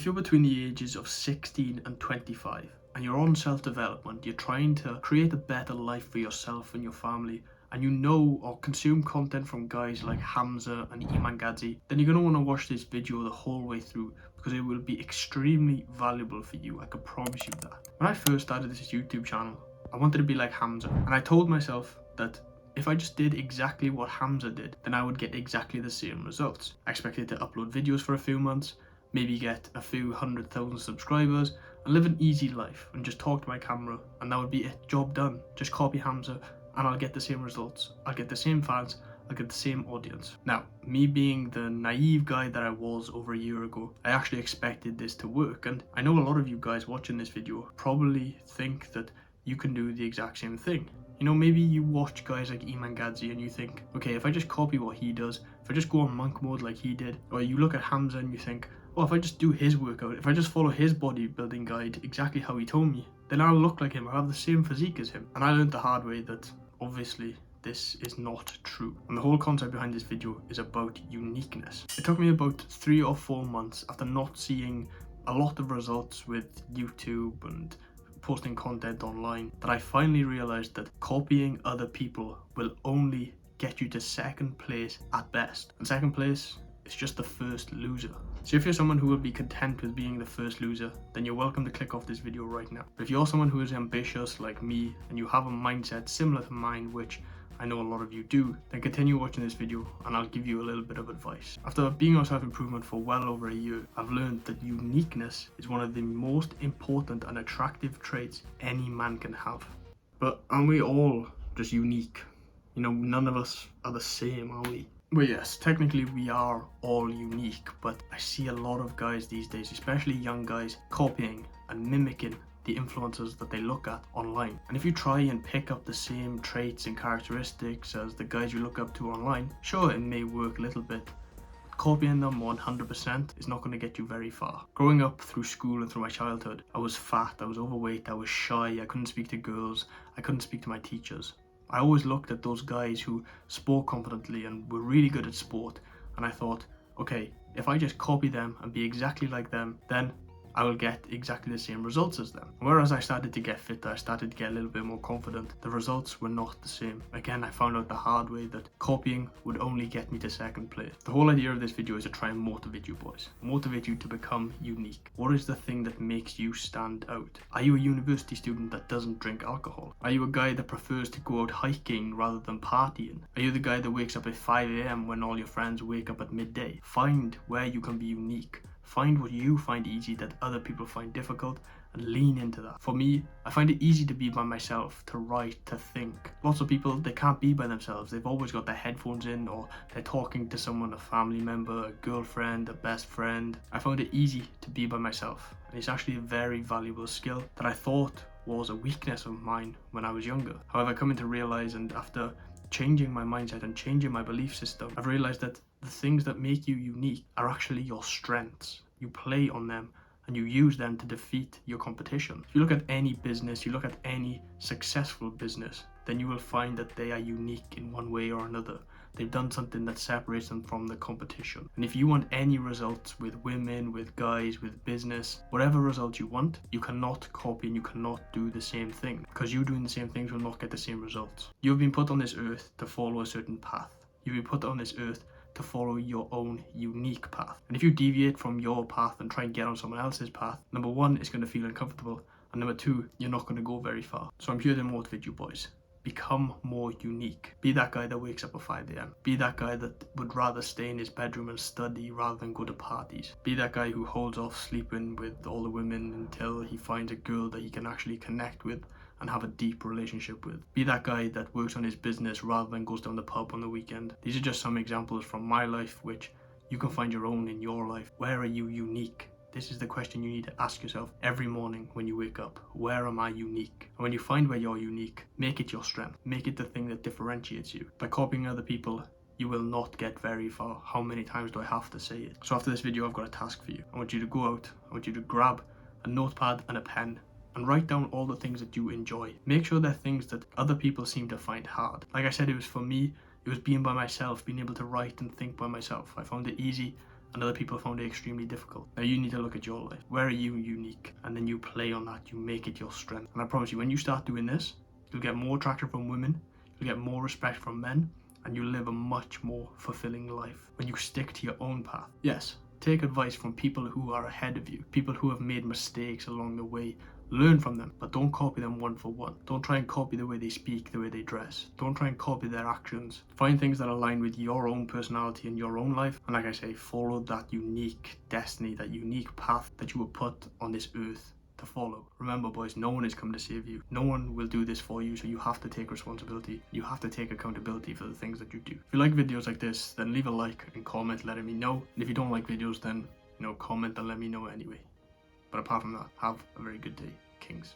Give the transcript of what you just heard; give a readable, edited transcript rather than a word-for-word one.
If you're between the ages of 16 and 25 and you're on self-development, you're trying to create a better life for yourself and your family, and you know or consume content from guys like HAMZA and IMAN, then you're going to want to watch this video the whole way through, because it will be extremely valuable for you. I can promise you that. When I first started this YouTube channel, I wanted to be like HAMZA, and I told myself that if I just did exactly what HAMZA did, then I would get exactly the same results. I expected to upload videos for a few months, maybe get a few 100,000 subscribers, and live an easy life and just talk to my camera, and that would be it. Job done. Just copy HAMZA and I'll get the same results. I'll get the same fans, I'll get the same audience. Now, me being the naive guy that I was over a year ago, I actually expected this to work, and I know a lot of you guys watching this video probably think that you can do the exact same thing. You know, maybe you watch guys like IMAN and you think, okay, if I just copy what he does, if I just go on monk mode like he did, or you look at HAMZA and you think, oh, if I just do his workout, if I just follow his bodybuilding guide exactly how he told me, then I'll look like him, I'll have the same physique as him. And I learned the hard way that obviously this is not true. And the whole concept behind this video is about uniqueness. It took me about 3 or 4 months after not seeing a lot of results with YouTube and posting content online that I finally realized that copying other people will only get you to second place at best. And second place is just the first loser. So if you're someone who will be content with being the first loser, then you're welcome to click off this video right now. But if you're someone who is ambitious like me and you have a mindset similar to mine, which I know a lot of you do, then continue watching this video and I'll give you a little bit of advice. After being on self-improvement for well over a year, I've learned that uniqueness is one of the most important and attractive traits any man can have. But aren't we all just unique? You know, none of us are the same, are we? Well, yes, technically we are all unique, but I see a lot of guys these days, especially young guys, copying and mimicking the influencers that they look at online. And if you try and pick up the same traits and characteristics as the guys you look up to online, sure, it may work a little bit. Copying them 100% is not going to get you very far. Growing up through school and through my childhood, I was fat, I was overweight, I was shy, I couldn't speak to girls, I couldn't speak to my teachers. I always looked at those guys who spoke confidently and were really good at sport, and I thought, okay, if I just copy them and be exactly like them, then I will get exactly the same results as them. Whereas I started to get fitter, I started to get a little bit more confident, the results were not the same. Again, I found out the hard way that copying would only get me to second place. The whole idea of this video is to try and motivate you boys. Motivate you to become unique. What is the thing that makes you stand out? Are you a university student that doesn't drink alcohol? Are you a guy that prefers to go out hiking rather than partying? Are you the guy that wakes up at 5 AM when all your friends wake up at midday? Find where you can be unique. Find what you find easy that other people find difficult and lean into that. For me, I find it easy to be by myself, to write, to think. Lots of people, they can't be by themselves. They've always got their headphones in, or they're talking to someone, a family member, a girlfriend, a best friend. I found it easy to be by myself, and it's actually a very valuable skill that I thought was a weakness of mine when I was younger. However, coming to realize, and after changing my mindset and changing my belief system, I've realized that the things that make you unique are actually your strengths. You play on them and you use them to defeat your competition. If you look at any business, you look at any successful business, then you will find that they are unique in one way or another. They've done something that separates them from the competition. And if you want any results with women, with guys, with business, whatever results you want, you cannot copy and you cannot do the same thing, because you doing the same things will not get the same results. You've been put on this earth to follow a certain path. You've been put on this earth to follow your own unique path. And if you deviate from your path and try and get on someone else's path, number one, it's going to feel uncomfortable, and number two, you're not going to go very far. So I'm here to motivate you boys. Become more unique. Be that guy that wakes up at 5 AM. Be that guy that would rather stay in his bedroom and study rather than go to parties. Be that guy who holds off sleeping with all the women until he finds a girl that he can actually connect with and have a deep relationship with. Be that guy that works on his business rather than goes down the pub on the weekend. These are just some examples from my life which you can find your own in your life. Where are you unique? This is the question you need to ask yourself every morning when you wake up. Where am I unique? And when you find where you're unique, make it your strength. Make it the thing that differentiates you. By copying other people, you will not get very far. How many times do I have to say it? So after this video, I've got a task for you. I want you to go out, I want you to grab a notepad and a pen and write down all the things that you enjoy. Make sure they're things that other people seem to find hard. Like I said, it was for me, it was being by myself, being able to write and think by myself. I found it easy and other people found it extremely difficult. Now you need to look at your life. Where are you unique? And then you play on that, you make it your strength. And I promise you, when you start doing this, you'll get more attraction from women, you'll get more respect from men, and you'll live a much more fulfilling life when you stick to your own path. Yes, take advice from people who are ahead of you, people who have made mistakes along the way. Learn from them, but don't copy them one for one. Don't try and copy the way they speak, the way they dress. Don't try and copy their actions. Find things that align with your own personality and your own life. And like I say, follow that unique destiny, that unique path that you were put on this earth to follow. Remember, boys, no one is coming to save you. No one will do this for you, so you have to take responsibility. You have to take accountability for the things that you do. If you like videos like this, then leave a like and comment letting me know. And if you don't like videos, then comment and let me know anyway. But apart from that, have a very good day, Kings.